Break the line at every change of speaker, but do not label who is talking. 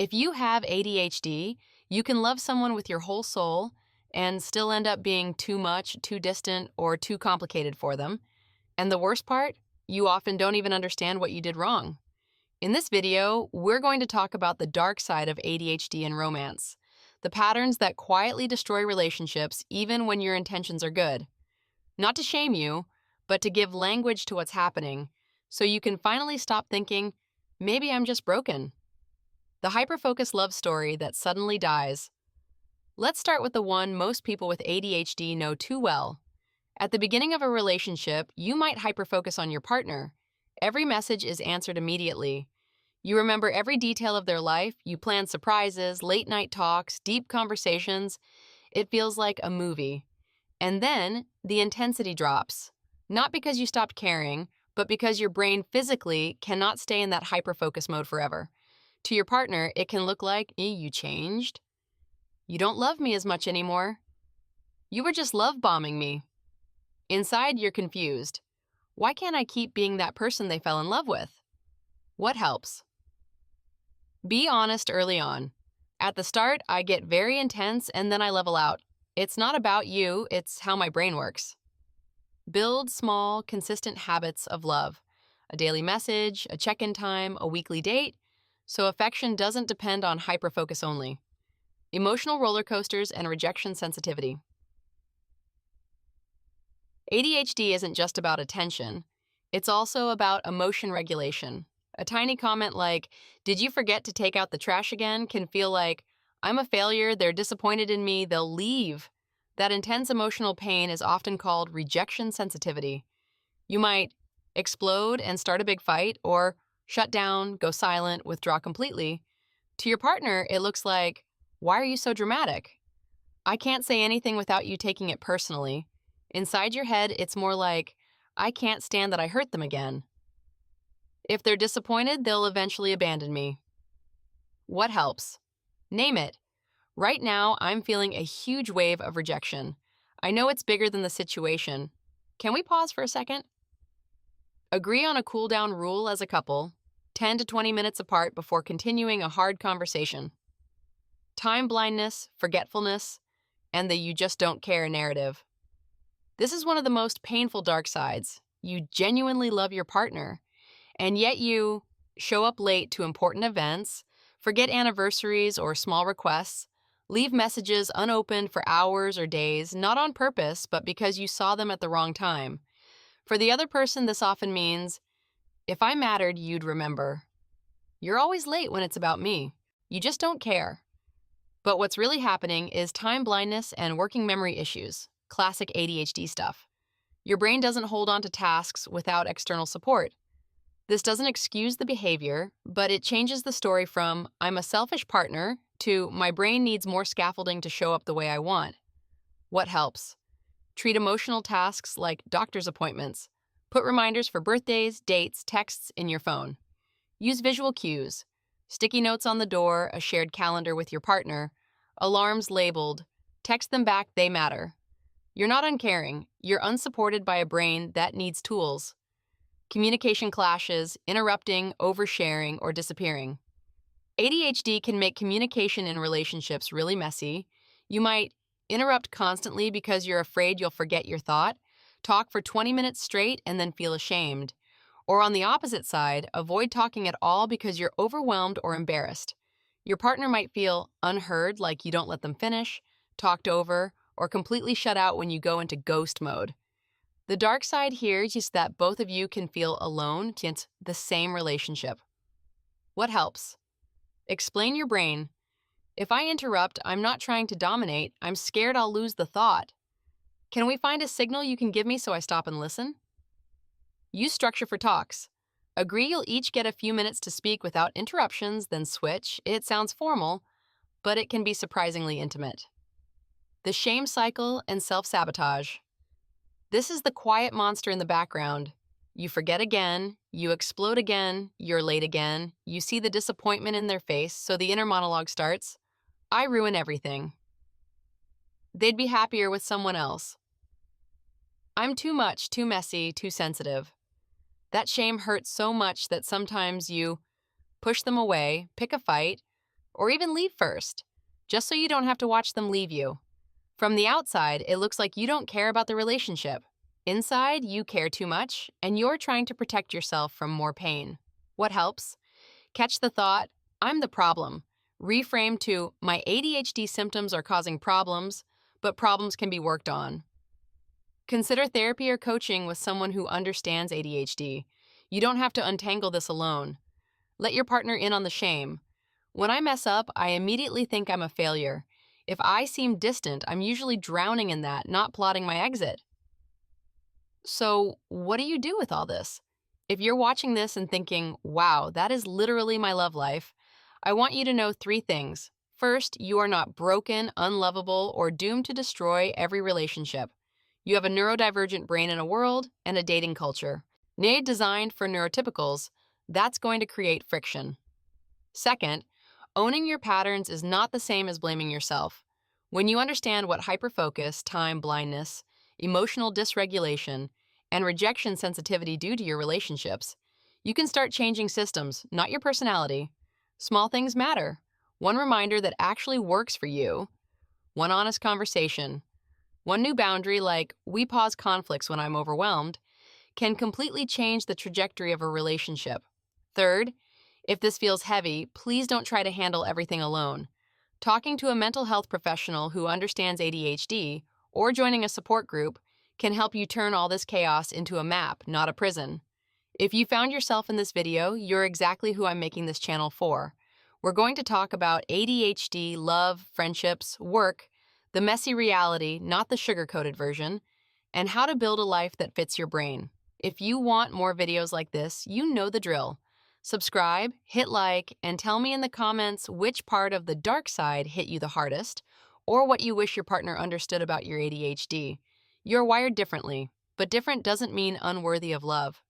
If you have ADHD, you can love someone with your whole soul and still end up being too much, too distant, or too complicated for them. And the worst part, you often don't even understand what you did wrong. In this video, we're going to talk about the dark side of ADHD and romance, the patterns that quietly destroy relationships even when your intentions are good. Not to shame you, but to give language to what's happening so you can finally stop thinking, maybe I'm just broken. The hyperfocus love story that suddenly dies. Let's start with the one most people with ADHD know too well. At the beginning of a relationship, you might hyperfocus on your partner. Every message is answered immediately. You remember every detail of their life, you plan surprises, late-night talks, deep conversations. It feels like a movie. And then, the intensity drops. Not because you stopped caring, but because your brain physically cannot stay in that hyperfocus mode forever. To your partner, it can look like, you changed. You don't love me as much anymore. You were just love bombing me. Inside, you're confused. Why can't I keep being that person they fell in love with? What helps? Be honest early on. At the start, I get very intense and then I level out. It's not about you, it's how my brain works. Build small, consistent habits of love. A daily message, a check-in time, a weekly date, so affection doesn't depend on hyperfocus only. Emotional roller coasters and rejection sensitivity. ADHD isn't just about attention. It's also about emotion regulation. A tiny comment like, "Did you forget to take out the trash again?" can feel like, "I'm a failure, they're disappointed in me, they'll leave." That intense emotional pain is often called rejection sensitivity. You might explode and start a big fight, or shut down, go silent, withdraw completely. To your partner, it looks like, "Why are you so dramatic? I can't say anything without you taking it personally." Inside your head, it's more like, "I can't stand that I hurt them again." If they're disappointed, they'll eventually abandon me. What helps? Name it. Right now, I'm feeling a huge wave of rejection. I know it's bigger than the situation. Can we pause for a second? Agree on a cool-down rule as a couple, 10 to 20 minutes apart before continuing a hard conversation. Time blindness, forgetfulness, and the "you just don't care" narrative. This is one of the most painful dark sides. You genuinely love your partner, and yet you show up late to important events, forget anniversaries or small requests, leave messages unopened for hours or days, not on purpose, but because you saw them at the wrong time. For the other person, this often means, "If I mattered, you'd remember. You're always late when it's about me. You just don't care." But what's really happening is time blindness and working memory issues, classic ADHD stuff. Your brain doesn't hold on to tasks without external support. This doesn't excuse the behavior, but it changes the story from "I'm a selfish partner" to "my brain needs more scaffolding to show up the way I want." What helps? Treat emotional tasks like doctor's appointments. Put reminders for birthdays, dates, texts in your phone. Use visual cues. Sticky notes on the door, a shared calendar with your partner, alarms labeled. Text them back, they matter. You're not uncaring. You're unsupported by a brain that needs tools. Communication clashes, interrupting, oversharing, or disappearing. ADHD can make communication in relationships really messy. You might interrupt constantly because you're afraid you'll forget your thought, talk for 20 minutes straight and then feel ashamed. Or on the opposite side, avoid talking at all because you're overwhelmed or embarrassed. Your partner might feel unheard, like you don't let them finish, talked over, or completely shut out when you go into ghost mode. The dark side here is that both of you can feel alone in the same relationship. What helps? Explain your brain. If I interrupt, I'm not trying to dominate. I'm scared I'll lose the thought. Can we find a signal you can give me so I stop and listen? Use structure for talks. Agree you'll each get a few minutes to speak without interruptions, then switch. It sounds formal, but it can be surprisingly intimate. The shame cycle and self-sabotage. This is the quiet monster in the background. You forget again, you explode again, you're late again, you see the disappointment in their face, so the inner monologue starts. "I ruin everything. They'd be happier with someone else. I'm too much, too messy, too sensitive." That shame hurts so much that sometimes you push them away, pick a fight, or even leave first, just so you don't have to watch them leave you. From the outside, it looks like you don't care about the relationship. Inside, you care too much, and you're trying to protect yourself from more pain. What helps? Catch the thought, I'm the problem. Reframe to, my ADHD symptoms are causing problems, but problems can be worked on. Consider therapy or coaching with someone who understands ADHD. You don't have to untangle this alone. Let your partner in on the shame. When I mess up, I immediately think I'm a failure. If I seem distant, I'm usually drowning in that, not plotting my exit. So, what do you do with all this? If you're watching this and thinking, wow, that is literally my love life, I want you to know three things. First, you are not broken, unlovable, or doomed to destroy every relationship. You have a neurodivergent brain in a world and a dating culture. Designed for neurotypicals, that's going to create friction. Second, owning your patterns is not the same as blaming yourself. When you understand what hyperfocus, time blindness, emotional dysregulation, and rejection sensitivity do to your relationships, you can start changing systems, not your personality. Small things matter. One reminder that actually works for you, one honest conversation, one new boundary like, we pause conflicts when I'm overwhelmed, can completely change the trajectory of a relationship. Third, if this feels heavy, please don't try to handle everything alone. Talking to a mental health professional who understands ADHD or joining a support group can help you turn all this chaos into a map, not a prison. If you found yourself in this video, you're exactly who I'm making this channel for. We're going to talk about ADHD, love, friendships, work, the messy reality, not the sugar-coated version, and how to build a life that fits your brain. If you want more videos like this, you know the drill. Subscribe, hit like, and tell me in the comments which part of the dark side hit you the hardest, or what you wish your partner understood about your ADHD. You're wired differently, but different doesn't mean unworthy of love.